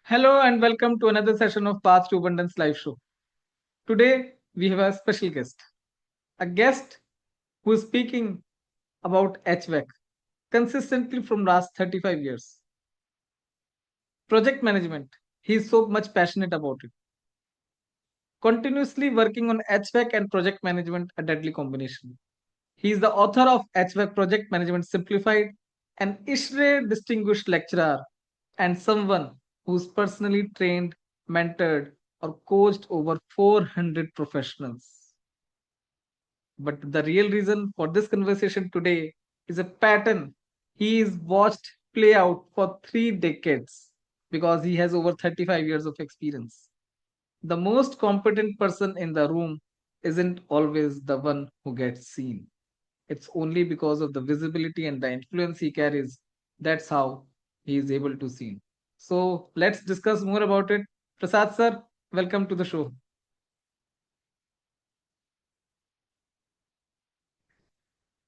Hello and welcome to another session of Path to Abundance live show. Today we have a special guest who is speaking about HVAC consistently from last 35 years. Project management. He is so much passionate about it. Continuously working on HVAC and project management, a deadly combination. He is the author of HVAC Project Management Simplified, an ISHRE distinguished lecturer, and someone who's personally trained, mentored, or coached over 400 professionals. But the real reason for this conversation today is a pattern he is watched play out for 3 decades because he has over 35 years of experience. The most competent person in the room isn't always the one who gets seen. It's only because of the visibility and the influence he carries. That's how he is able to see. So let's discuss more about it. Prasad sir, welcome to the show.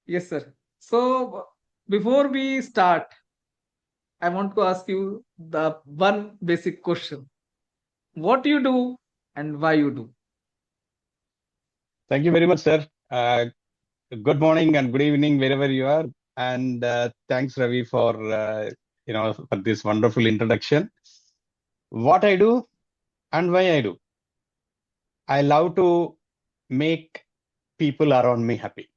Yes, sir. So before we start, I want to ask you the one basic question. What you do and why you do? Thank you very much, sir. Good morning and good evening wherever you are. And thanks, Ravi, for for this wonderful introduction. What I do and why I do. I love to make people around me happy.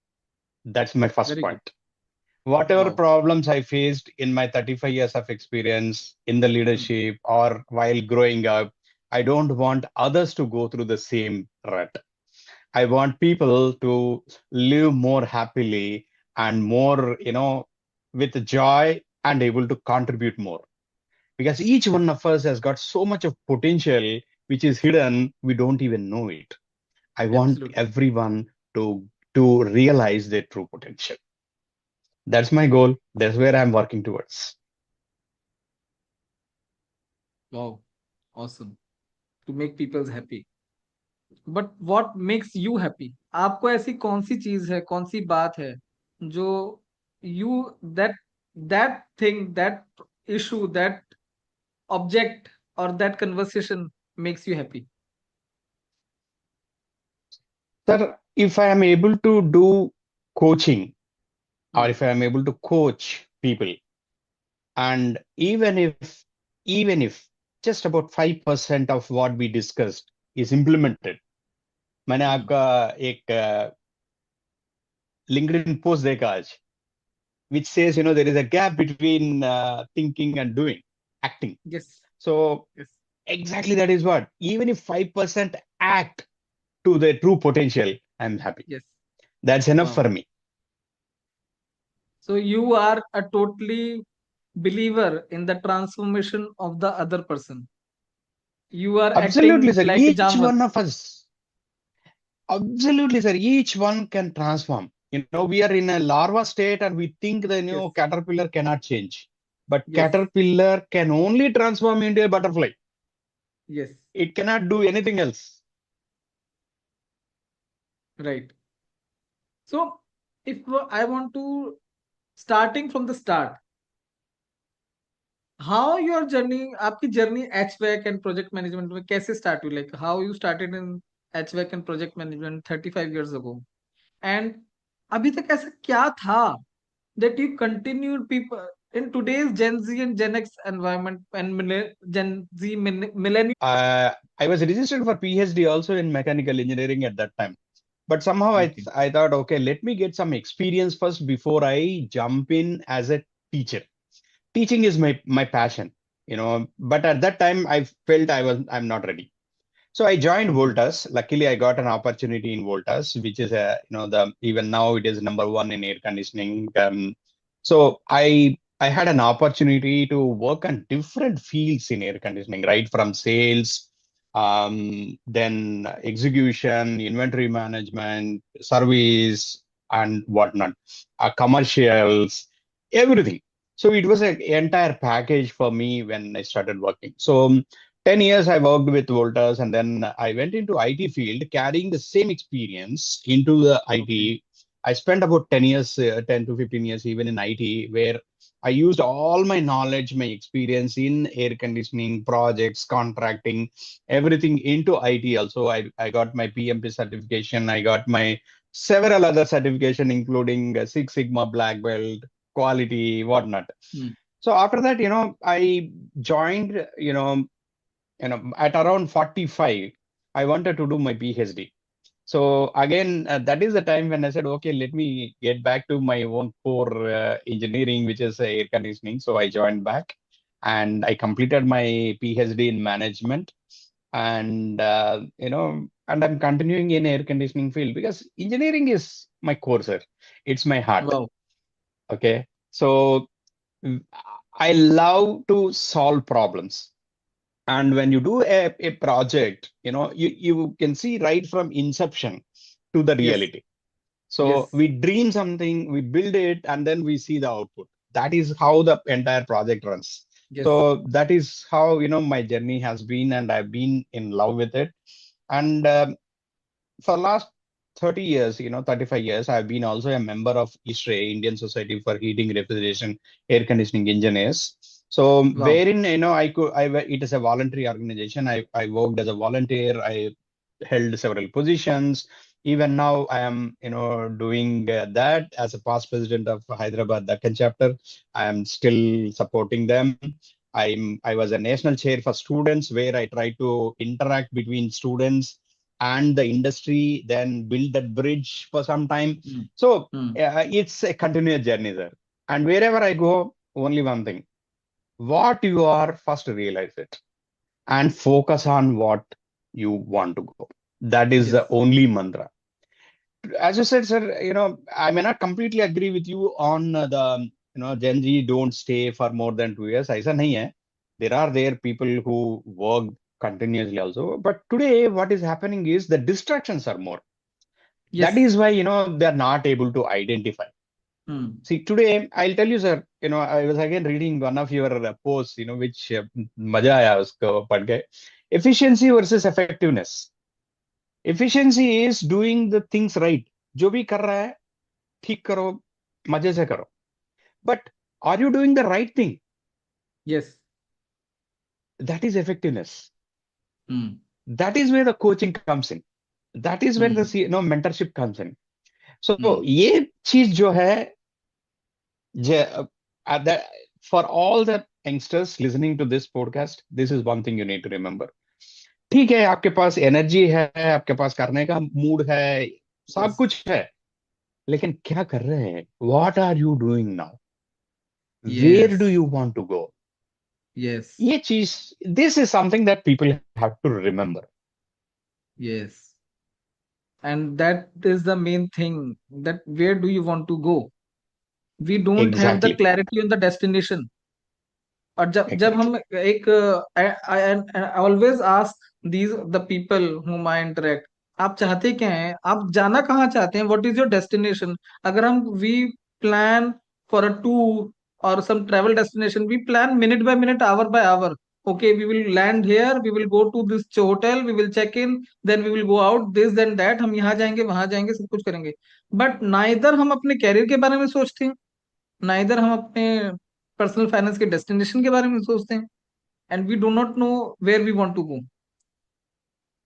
That's my first Very good. point. Whatever Wow. problems I faced in my 35 years of experience in the Hmm. leadership or while growing up, I don't want others to go through the same rut. I want people to live more happily and more, with joy and able to contribute more. Because each one of us has got so much of potential which is hidden, we don't even know it. I want Absolutely. everyone to realize their true potential. That's my goal. That's where I'm working towards. Wow. Awesome. To make people happy. But what makes you happy? आपको ऐसी कौन सी चीज है, कौन सी बात है जो you that that thing, that issue, that object और that conversation makes you happy? Sir, if I am able to do coaching or if I am able to coach people, and even if just about 5% of what we discussed is implemented. मैंने आपका एक LinkedIn post देखा आज which says there is a gap between thinking and doing, acting. Yes, So yes, exactly that is what, even if 5% act to their true potential, I'm happy. Yes. That's enough wow. for me. So you are a totally believer in the transformation of the other person. You are Absolutely, acting sir. like a Each jamvat. one of us, absolutely, sir. Each one can transform. We are in a larva state and we think the Yes, caterpillar cannot change. But yes, caterpillar can only transform into a butterfly. yes. It cannot do anything else. Right. So if I want to, starting from the start, how your journey, आपकी journey HVAC and project management में कैसे start हुई? Like how you started in HVAC and project management 35 years ago, and अभी तक ऐसा क्या था that you continued people in today's Gen Z and Gen X environment and Gen Z millennial? I was registered for PhD also in mechanical engineering at that time. But somehow Okay. I thought, okay, let me get some experience first before I jump in as a teacher. Teaching is my passion, but at that time I felt I'm not ready. So I joined Okay. Voltas. Luckily, I got an opportunity in Voltas, which is the even now it is number one in air conditioning. So I had an opportunity to work on different fields in air conditioning, right from sales, then execution, inventory management, service, and whatnot, commercials, everything. So it was an entire package for me when I started working. So 10 years I worked with Voltas and then I went into IT field carrying the same experience into the Okay. IT. I spent about 10 years, 10 to 15 years even in IT where I used all my knowledge, my experience in air conditioning projects, contracting, everything into IT. Also, I got my PMP certification. I got my several other certification, including Six Sigma Black Belt, quality, whatnot. mm. So after that, I joined, at around 45, I wanted to do my PhD. So again, that is the time when I said, okay, let me get back to my own core engineering, which is air conditioning. So I joined back and I completed my PhD in management. And, and I'm continuing in air conditioning field because engineering is my core, sir. It's my heart. Wow. Okay. So mm, I love to solve problems. And when you do a project, you can see right from inception to the Yes. reality. So Yes. we dream something, we build it, and then we see the output. That is how the entire project runs. Yes. So that is how, my journey has been, and I've been in love with it. And for last 30 years, 35 years, I've been also a member of ISRE, Indian Society for Heating, Refrigeration, Air Conditioning Engineers. So Wow. wherein, it is a voluntary organization. I worked as a volunteer. I held several positions. Even now, I am, doing that as a past president of Hyderabad Deccan chapter. I am still supporting them. I was a national chair for students where I try to interact between students and the industry, then build that bridge for some time. Mm. So Mm. it's a continuous journey there. And wherever I go, only one thing: what you are, first realize it and focus on what you want to go. That is the Yes. only mantra. As you said, sir, I may not completely agree with you on the, Gen Z don't stay for more than 2 years. ऐसा नहीं है. There are there people who work continuously also. But today, what is happening is the distractions are more. That Yes. is why, they're not able to identify. Mm. See, today, I'll tell you, sir, I was again reading one of your posts, which मजा आया उसको पढ़ के. Efficiency versus effectiveness. Efficiency is doing the things right. जो भी कर रहा है, ठीक करो, मजे से करो. But are you doing the right thing? Yes. That is effectiveness. Mm. That is where the coaching comes in. That is when the, Mm. mentorship comes in. So Mm. ये चीज जो है, that for all the youngsters listening to this podcast, this is one thing you need to remember. ठीक है, आपके पास energy है, आपके पास करने का मूड है, सब Yes. कुछ है, लेकिन क्या कर रहे हैं? What are you doing now? Where do Yes. you want to go? Yes. ये चीज, this is something that people have to remember. Yes. And that is the main thing, that where do you want to go? We don't have the Exactly, clarity on the destination. और जब जब exactly. हम एक I always ask these the people whom I interact, आप चाहते क्या हैं, आप जाना कहाँ चाहते हैं, व्हाट इज योर डेस्टिनेशन. अगर हम we plan for a tour और some travel destination, we plan minute by minute, hour by hour. Okay, we will land here, we will go to this hotel, we will check in, then we will go out, this then that, हम यहाँ जाएंगे वहां जाएंगे, सब कुछ करेंगे. But neither हम अपने कैरियर के बारे में सोचते हैं, ना इधर हम अपने पर्सनल फाइनेंस के डेस्टिनेशन के बारे में सोचते हैं. And we do not know where we want to go.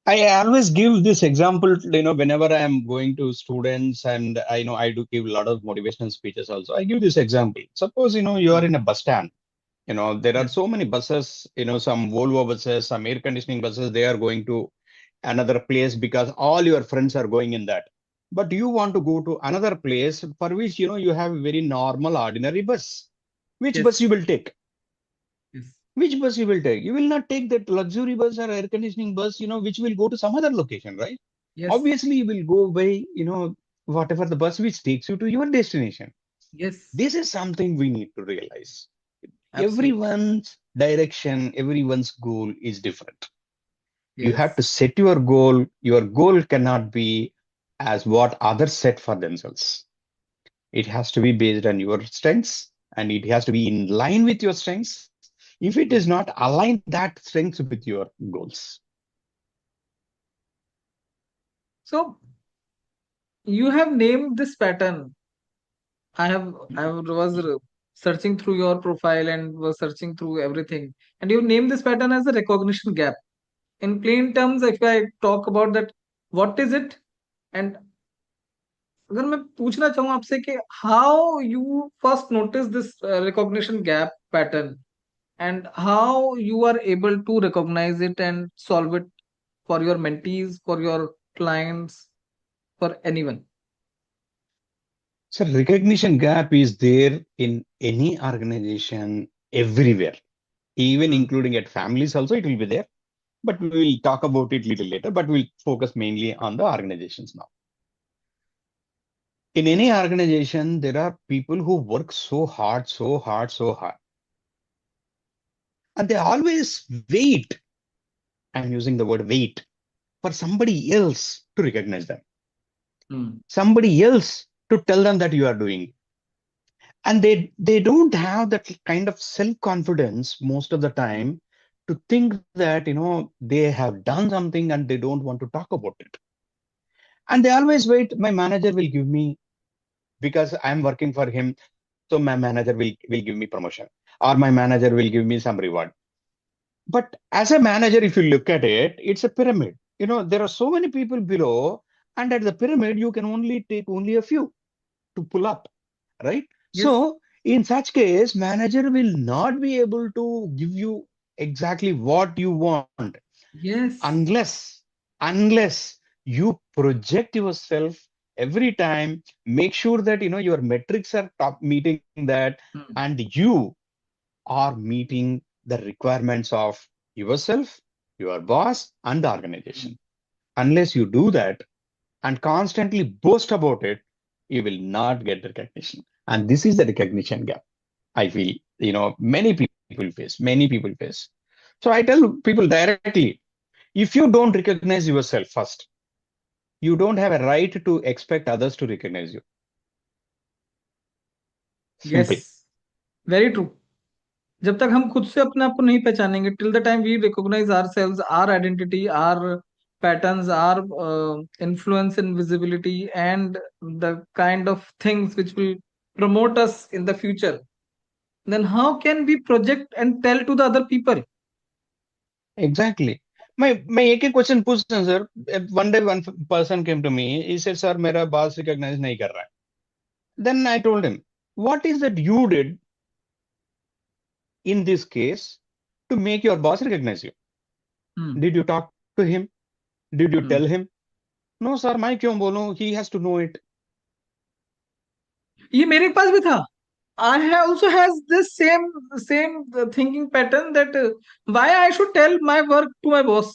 I always give this example, whenever I am going to students, and I know I do give a lot of motivational speeches also. I give this example. Suppose, you are in a bus stand. There are Yes. so many buses, some Volvo buses, some air conditioning buses, they are going to another place because all your friends are going in that. But you want to go to another place for which, you have a very normal, ordinary bus. Which bus you Yes. will take? Yes. Which bus you will take? You will not take that luxury bus or air conditioning bus, which will go to some other location, right? Yes. Obviously, you will go by, whatever the bus which takes you to your destination. Yes. This is something we need to realize. Absolutely. Everyone's direction, everyone's goal is different. You have to Yes. set your goal. Your goal cannot be as what others set for themselves. It has to be based on your strengths and it has to be in line with your strengths. If it is Mm. not, align that strengths with your goals. So you have named this pattern. I have I was searching through your profile and was searching through everything. And you name this pattern as the recognition gap. In plain terms, if I talk about that, what is it? And अगर मैं पूछना चाहूँ आपसे कि how you first notice this recognition gap pattern and how you are able to recognize it and solve it for your mentees, for your clients, for anyone. So recognition gap is there in any organization everywhere, even Hmm. including at families also it will be there. But we will talk about it little later, but we'll focus mainly on the organizations now. In any organization, there are people who work so hard, so hard, so hard, and they always wait. I'm using the word wait for somebody else to recognize them, Hmm. somebody else to tell them that you are doing. And they don't have that kind of self-confidence most of the time to think that they have done something and they don't want to talk about it. And they always wait, my manager will give me because I'm working for him. So my manager will give me promotion or my manager will give me some reward. But as a manager, if you look at it, it's a pyramid. There are so many people below, and at the pyramid, you can only take only a few to pull up, right? Yes. So in such case, manager will not be able to give you exactly what you want Yes. unless you project yourself every time, make sure that your metrics are top meeting that, Hmm. and you are meeting the requirements of yourself, your boss, and the Hmm. organization. Unless you do that and constantly boast about it, you will not get recognition. And this is the recognition gap. I feel, many people face. So I tell people directly, if you don't recognize yourself first, you don't have a right to expect others to recognize you. Simple. Yes. Very true. जब तक हम खुद से अपने आप को नहीं पहचानेंगे, till the time we recognize ourselves, our identity, our patterns, our influence and visibility, and the kind of things which will promote us in the future, then how can we project and tell to the other people? Exactly. My एक एक question पूछता हूँ sir. One day one person came to me. He said, "Sir, मेरा boss recognize नहीं कर रहा है." Then I told him, "What is that you did in this case to make your boss recognize you? Hmm. Did you talk to him? Did you tell Hmm. him?" "No, sir, मैं क्यों बोलूं? He has to know it." ये मेरे पास भी था. I have also has this same thinking pattern that why I should tell my work to my boss.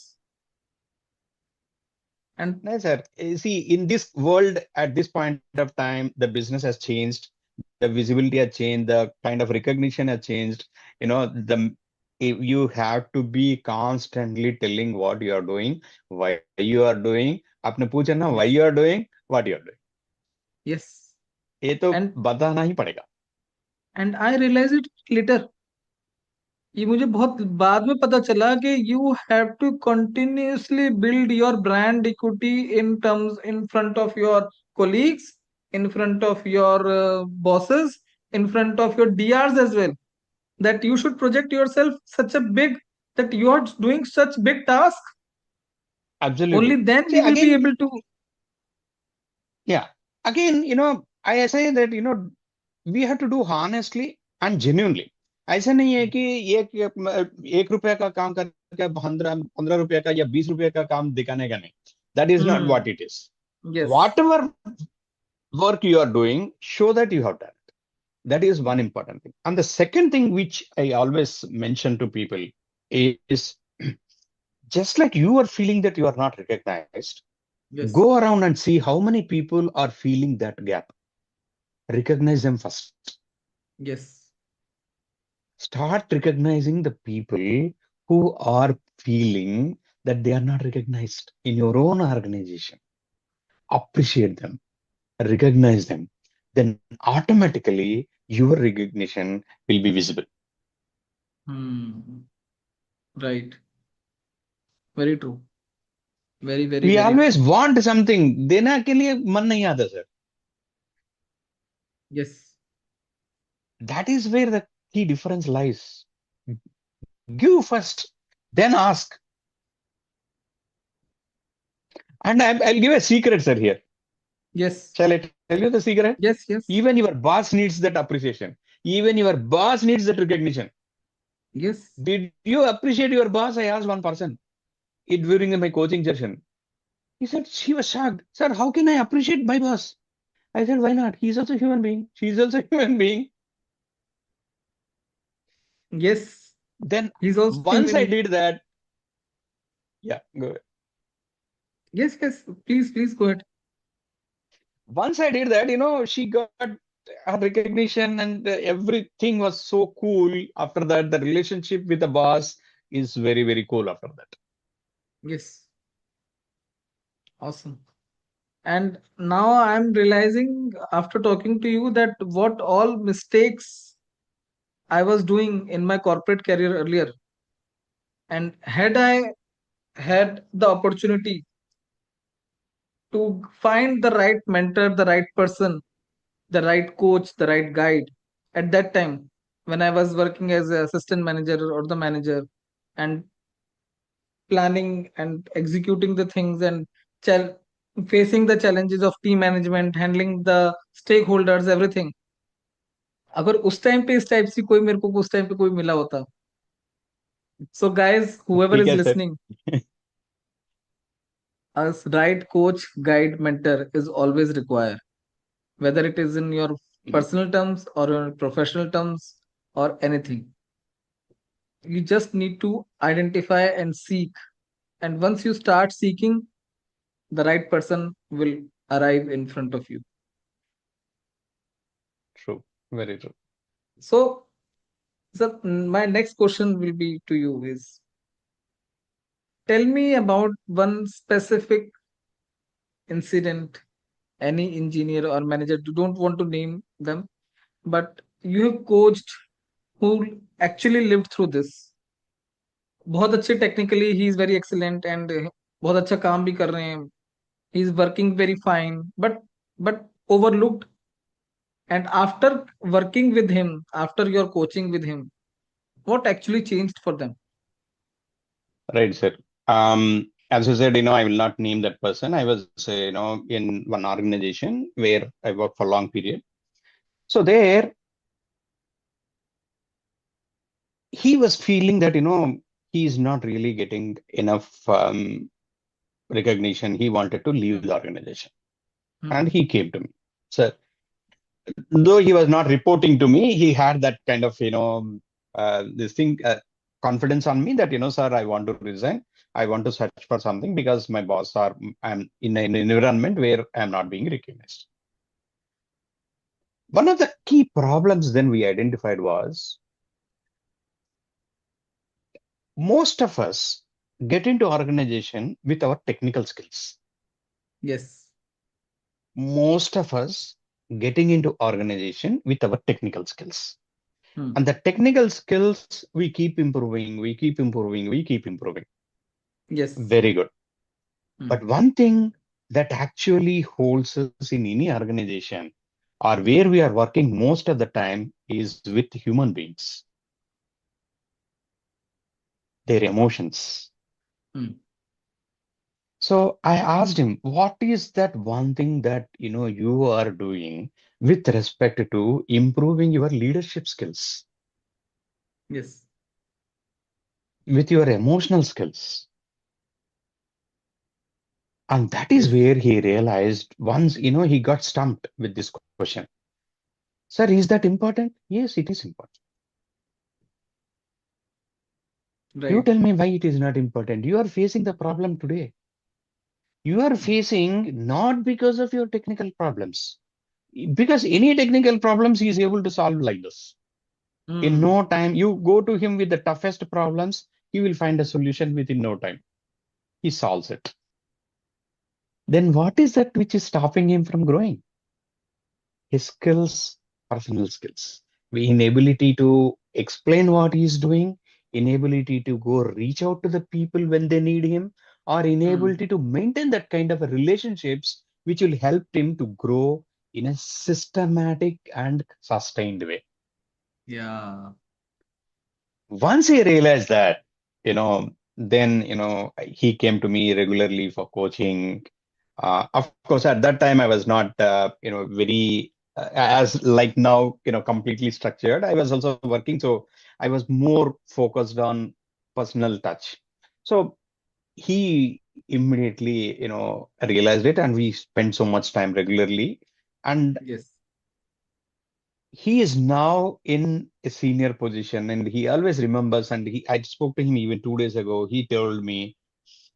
And No, sir. See, in this world, at this point of time, the business has changed, the visibility has changed, the kind of recognition has changed. You have to be constantly telling what you are doing, why you are doing. आपने पूछा ना, why yes, you are doing, what you are doing. yes, ये तो and बताना ही पड़ेगा. I realized it later. ये मुझे बहुत बाद में पता चला कि you have to continuously build your brand equity in terms in front of your colleagues, in front of your bosses, in front of your DRs as well. That you should project yourself such a big that you are doing such big tasks. Only Absolutely. then See, we will be again, able to. yeah. Again, I say that, we have to do honestly and genuinely. ऐसा नहीं है कि एक रुपए का काम करके 15 रुपए का या 20 रुपए का काम दिखाने का नहीं. That is not what Hmm. it is. Yes. Whatever work you are doing, show that you have done. That is one important thing. And the second thing which I always mention to people is just like you are feeling that you are not recognized, Yes. go around and see how many people are feeling that gap. Recognize them first. Yes. Start recognizing the people who are feeling that they are not recognized in your own organization. Appreciate them, recognize them. Then automatically your recognition will be visible. Hmm. Right. Very true. Very, very, We very always true. want something. देना के लिए मन नहीं आता sir. Yes. That is where the key difference lies. Give first, then ask. And I'll give a secret, sir, here. Yes. Shall I tell you the secret? Yes. Yes. Even your boss needs that appreciation. Even your boss needs that recognition. Yes. Did you appreciate your boss? I asked one person during my coaching session. He said, she was shocked. Sir, how can I appreciate my boss? I said, why not? He's also a human being. She's also a human being. Yes. Then He's also once I human. did that, yeah, go ahead. Yes. Yes. Please. Please go ahead. Once I did that, she got her recognition and everything was so cool. After that, the relationship with the boss is very, very cool after that. Yes. Awesome. And now I'm realizing after talking to you that what all mistakes I was doing in my corporate career earlier. And had I had the opportunity to find the right mentor, the right person, the right coach, the right guide at that time when I was working as an assistant manager or the manager and planning and executing the things and chal- facing the challenges of team management, handling the stakeholders, everything. अगर उस time पे इस type से कोई मेरे को उस time पे कोई मिला होता, so guys, whoever ठीक is है sir. listening, a right coach, guide, mentor is always required, whether it is in your personal terms or your professional terms or anything. You just need to identify and seek. And once you start seeking, the right person will arrive in front of you. True. Very true. So, my next question will be to you is tell me about one specific incident, any engineer or manager, you don't want to name them, but you have coached who actually lived through this. बहुत अच्छे technically he is very excellent and बहुत अच्छा काम भी कर रहे हैं, he is working very fine, but overlooked, and after working with him, after your coaching with him, what actually changed for them? Right, sir. As you said, I will not name that person. I was, in one organization where I worked for a long period. So there, he was feeling that, he is not really getting enough recognition. He wanted to leave Hmm. the organization. And Hmm. he came to me. So though he was not reporting to me, he had that kind of, this thing, confidence on me that, sir, I want to resign. I want to search for something because my boss are, I'm in an environment where I'm not being recognized. One of the key problems then we identified was most of us get into organization with our technical skills. Yes. Most of us getting into organization with our technical skills. Hmm. And the technical skills, we keep improving, we keep improving, we keep improving. Yes. Very good. Hmm. But one thing that actually holds us in any organization or where we are working most of the time is with human beings, their emotions. Hmm. So I asked him, what is that one thing that you are doing with respect to improving your leadership skills, Yes. with your emotional skills? And that is Yes. where he realized once, he got stumped with this question. Sir, is that important? Yes, it is important. You Right. tell me why it is not important. You are facing the problem today. You are facing not because of your technical problems, because any technical problems he is able to solve like this. In Hmm. no time, you go to him with the toughest problems, he will find a solution within no time. He solves it. Then what is that which is stopping him from growing? His skills, personal skills, inability to explain what he is doing, inability to go reach out to the people when they need him, or Hmm. inability to maintain that kind of a relationships which will help him to grow in a systematic and sustained way. Yeah. Once he realized that, then, he came to me regularly for coaching. Of course, at that time, I was not, very, as like now, completely structured. I was also working, so I was more focused on personal touch. So he immediately, realized it, and we spent so much time regularly. And Yes. he is now in a senior position, and he always remembers. And I spoke to him even 2 days ago. He told me,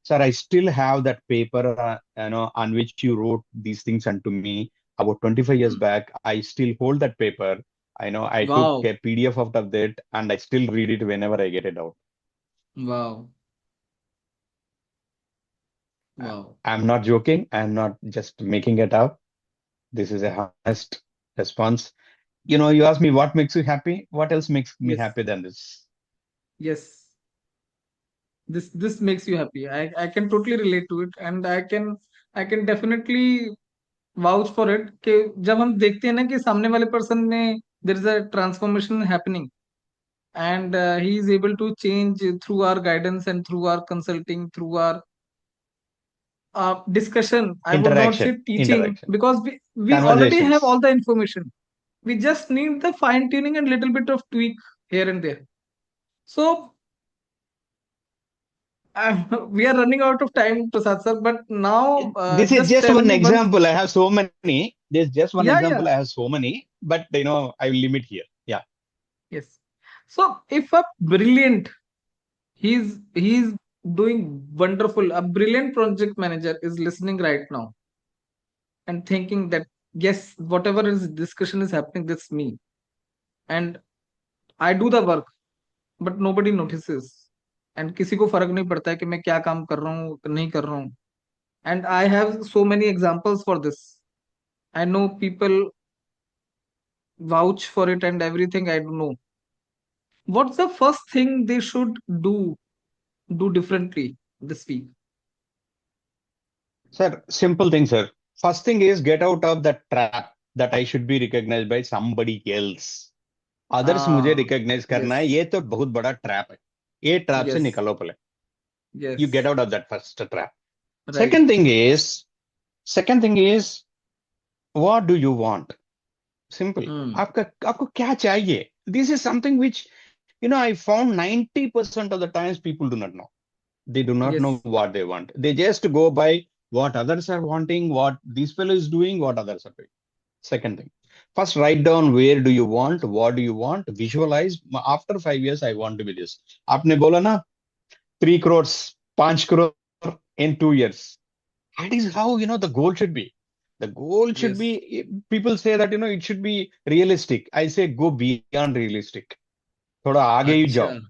"Sir, I still have that paper, on which you wrote these things unto me about 25 years Hmm. back. I still hold that paper. I know I took Wow. a PDF out of that, and I still read it whenever I get it out." Wow. I- Wow. I'm not joking. I'm not just making it up. This is a honest response. You ask me what makes you happy? What else makes me Yes. happy than this? Yes. This makes you happy. I can totally relate to it, and I can definitely vouch for it कि जब हम देखते हैं ना कि सामने वाले person में there is a transformation happening and he is able to change through our guidance and through our consulting through our discussion. I would not say teaching Interaction, because we already have all conversations. the information. We just need the fine tuning and little bit of tweak here and there. So we are running out of time, Prasad sir. But now, This is just just tell one me one. example. I have so many. There's just one Yeah, yeah, example. I have so many, but I will limit here. Yeah. yes. So if a brilliant, he's doing wonderful. A brilliant project manager is listening right now and thinking that yes, whatever is discussion is happening, that's me, and I do the work, but nobody notices. And किसी को फर्क नहीं पड़ता है कि मैं क्या काम कर रहा हूँ नहीं कर रहा हूँ. And I have so many examples for this. I know people vouch for it and everything. I don't know. What's the first thing they should do differently this week? Sir, simple thing, sir. First thing is get out of that trap that I should be recognized by somebody else. Others मुझे Ah, recognize करना है, yes, ये तो बहुत बड़ा trap है. ये trap से yes, निकलो पहले. You get yes, out of that first trap. right. Second thing is, second thing is, what do you want? Simple. Hmm. आपका आपको क्या चाहिए? This is something which, I found 90% of the times people do not know. They do not know Yes, what they want. They just go by what others are wanting, what this fellow is doing, what others are doing. Second thing. First, write down where do you want, what do you want, visualize. After 5 years, I want to be this. आपने बोला ना 3 crores, 5 crore in 2 years. That is how, the goal should be. The goal should yes. be, people say that, it should be realistic. I say go beyond realistic. थोड़ा आगे ही जाओ. Acha.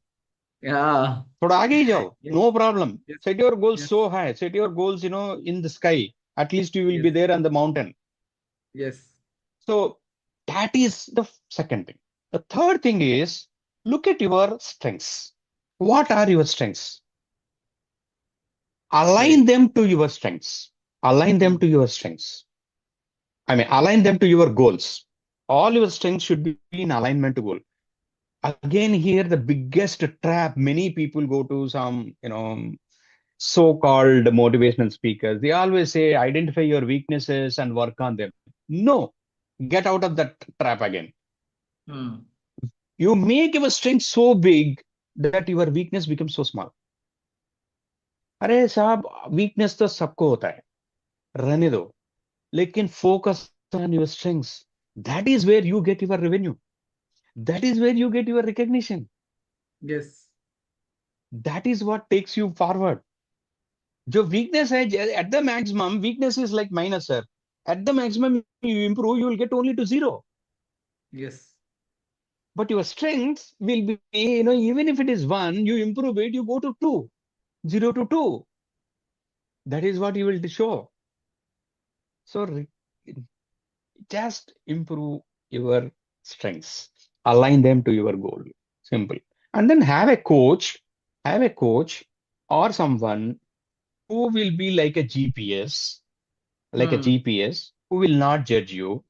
Yeah. थोड़ा आगे ही जाओ. Yes, No problem. yes, Set your goals yes, so high. Set your goals, in the sky. At least you will yes, be there on the mountain. yes, So that is the second thing. The third thing is look at your strengths. What are your strengths? right. Align them to your strengths. Align them Hmm. to your strengths. I mean, align them to your goals. All your strengths should be in alignment to goal. Again, here the biggest trap many people go to some, so-called motivational speakers. They always say identify your weaknesses and work on them. No, get out of that trap again. Hmm. You make your strength so big that your weakness becomes so small. अरे साहब weakness तो सबको होता है रहने दो लेकिन focus on your strengths. That is where you get your revenue. That is where you get your recognition. Yes, That is what takes you forward. जो weakness है at the maximum weakness is like minus, sir. At the maximum you improve you will get only to zero. yes, But your strengths will be, even if it is one, you improve it, you go to two, 0 to 2. That is what you will show. So just improve your strengths, align them to your goal. Simple. And then have a coach or someone who will be like a GPS, like a hmm. GPS, who will not judge you.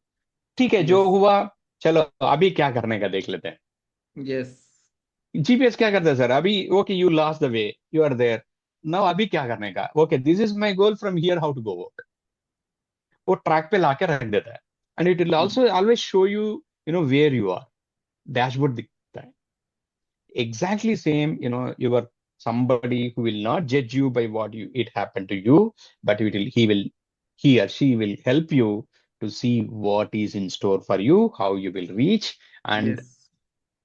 ठीक है जो Yes, हुआ चलो अभी क्या करने का देख लेते हैं. Yes. जीपीएस क्या करता है सर? अभी okay, you lost the way, you are there now, अभी क्या करने का? Okay, this is my goal, from here how to go work. वो ट्रैक पे लाके रख देता है। And it will Mm. Also always show you, you know, where you are. Dashboard दिखता है। Exactly same, you are somebody who will not judge you by what it happened to you, but he or she will help you to see what is in store for you, how you will reach. And Yes.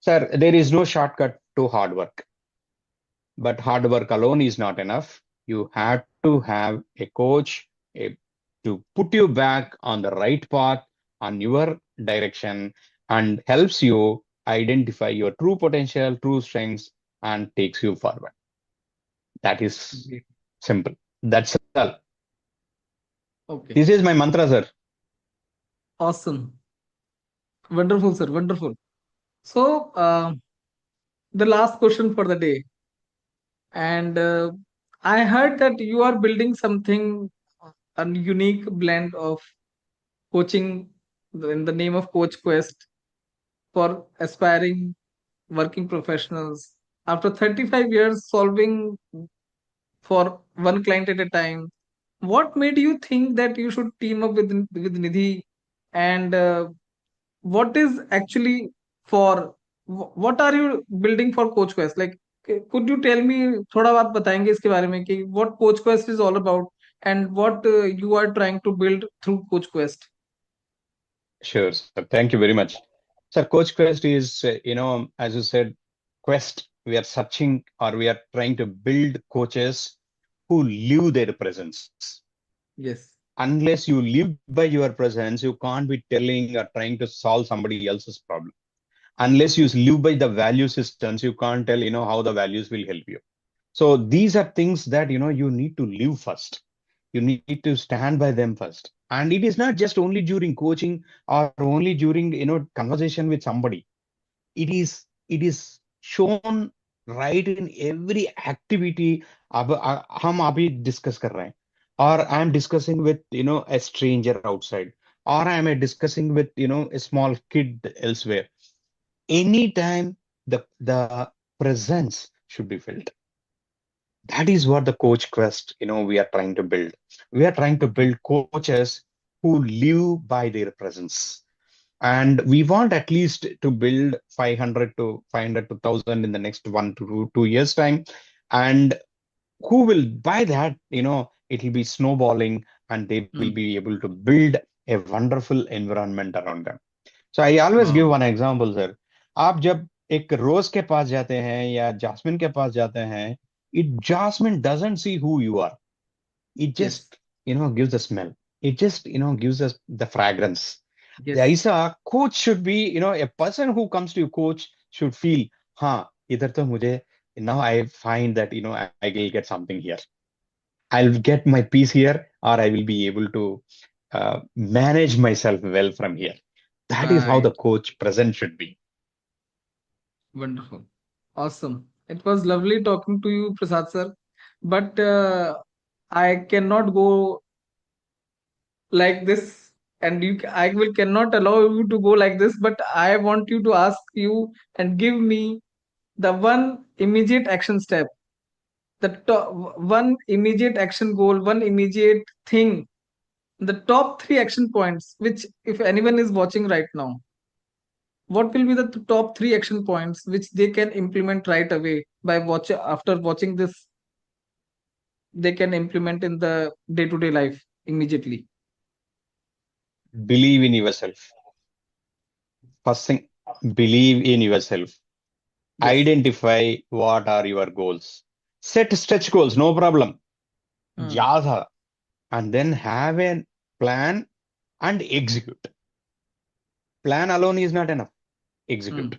sir, there is no shortcut to hard work, but hard work alone is not enough. You have to have a coach, to put you back on the right path, on your direction, and helps you identify your true potential, true strengths, and takes you forward. That is Great. simple. That's all. Okay. This is my mantra, sir. Awesome. Wonderful, sir. Wonderful. So, the last question for the day. And I heard that you are building something, a unique blend of coaching in the name of Coach Quest for aspiring working professionals. After 35 years solving for one client at a time, what made you think that you should team up with Nidhi? And what is actually for what are you building for Coach Quest? Like, could you tell me थोड़ा बात बताएंगे इसके बारे में कि what Coach Quest is all about and what you are trying to build through Coach Quest? Sure, sir. Thank you very much. Sir, Coach Quest is, as you said, Quest. We are searching, or we are trying to build coaches who live their presence. Yes. Unless you live by your presence, you can't be telling or trying to solve somebody else's problem. Unless you Okay. live by the value systems, you can't tell, how the values will help you. So these are things that, you need to live first. You need to stand by them first. And it is not just only during coaching or only during, conversation with somebody. it is shown right in every activity. अब हम अभी discuss कर रहे हैं, or I am discussing with, a stranger outside, or I am discussing with, a small kid elsewhere. Anytime the presence should be felt. That is what the coach quest, we are trying to build. We are trying to Okay. build coaches who live by their presence. And we want at least to build 500 to 1000 in the next 1 to 2 years time. And who will buy that, it will be snowballing, and they will Hmm. be able to build a wonderful environment around them. So I always give Wow. one example, sir. आप जब एक रोज के पास जाते हैं या jasmine के पास जाते हैं, it jasmine doesn't see who you are. It Yes. just, gives the smell. It just, gives us the fragrance. Yes. Aisa, coach should be, a person who comes to you, coach should feel, huh, idhar to mujhe, now I find that, I will get something here. I'll get my peace here, or I will be able to manage myself well from here. That is how the Right. coach present should be. Wonderful. Awesome. It was lovely talking to you, Prasad sir. But I cannot go like this, and I will cannot allow you to go like this. But I want you to ask you and give me the one immediate action step, the one immediate action goal, one immediate thing, the top three action points. Which, if anyone is watching right now, what will be the top three action points which they can implement right away by watch after watching this, they can implement in the day-to-day life immediately. Believe in yourself. First thing, believe in yourself. Yes. Identify what are your goals. Set stretch goals, no problem. Hmm. Jada. And then have a plan and execute. Plan alone is not enough. Hmm. Execute.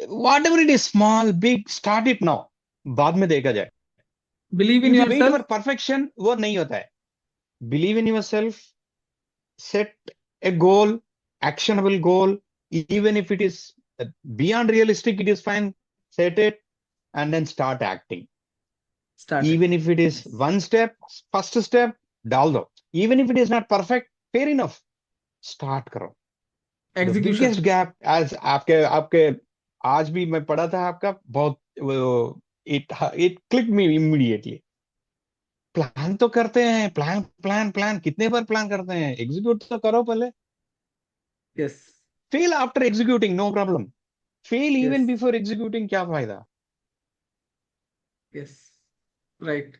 Whatever it is, small, big, start it now. बाद में देखा जाए. Believe in If you wait yourself. for perfection, वो नहीं होता है. Believe in yourself. Set a goal, actionable goal, even if it is beyond realistic, it is fine. Set it and then start acting. Start it. Even if it is Yes. one step, first step, डाल दो. Even if it is not perfect, fair enough. Start करो. The Execution. biggest gap as आपके आपके आज भी मैं पढ़ा था आपका बहुत it it click me immediately. Plan तो करते हैं, प्लान प्लान प्लान, कितने बार प्लान करते हैं, एग्जीक्यूट तो करो पहले। Yes. Fail after executing no problem, fail even Yes. Before executing क्या फायदा। Yes. Right.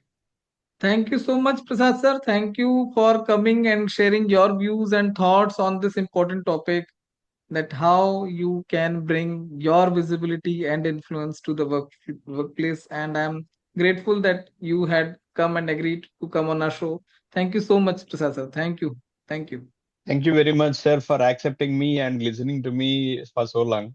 Thank you so much, Prasad sir. Thank you for coming and sharing your views and thoughts on this important topic, that how you can bring your visibility and influence to the workplace. And I'm grateful that you had come and agreed to come on our show. Thank you so much, Prasad sir. Thank you. Thank you. Thank you very much, sir, for accepting me and listening to me for so long.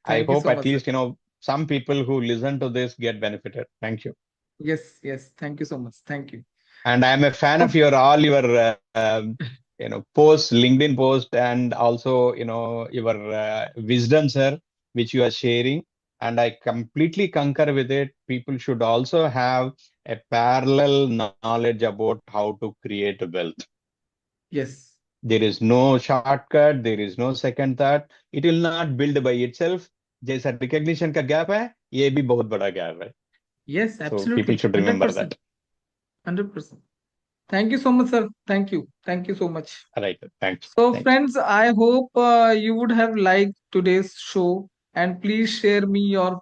I Thank you hope so at much, sir. least, some people who listen to this get benefited. Thank you. Yes, yes. Thank you so much. Thank you. And I'm a fan of So, your all your posts, LinkedIn post, and also your wisdom, sir, which you are sharing. And I completely concur with it. People should also have a parallel knowledge about how to create wealth. yes. There is no shortcut. There is no second thought. It will not build by itself. जैसा recognition का gap है, ये भी बहुत बड़ा gap है. Yes, So people absolutely. should remember 100%. that. 100%. Thank you so much, sir. Thank you. Thank you so much. All right. Thanks. So, Thanks. friends, I hope you would have liked today's show, and please share me your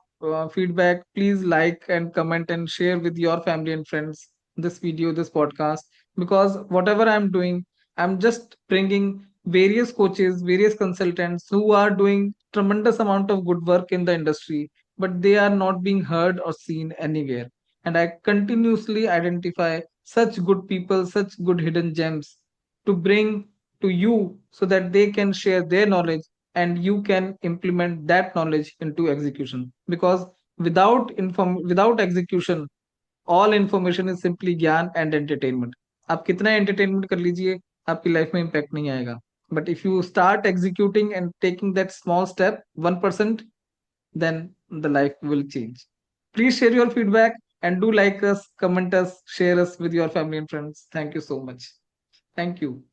feedback. Please like and comment and share with your family and friends this video, this podcast, because whatever I'm doing, I'm just bringing various coaches, various consultants who are doing tremendous amount of good work in the industry, but they are not being heard or seen anywhere. And I continuously identify such good people, such good hidden gems to bring to you so that they can share their knowledge and you can implement that knowledge into execution, because without execution all information is simply ज्ञान and entertainment. आप कितना entertainment कर लीजिए, आपकी life में impact नहीं आएगा. But if you start executing and taking that small step 1%, then the life will change. Please share your feedback and do like us, comment us, share us with your family and friends. Thank you so much. Thank you.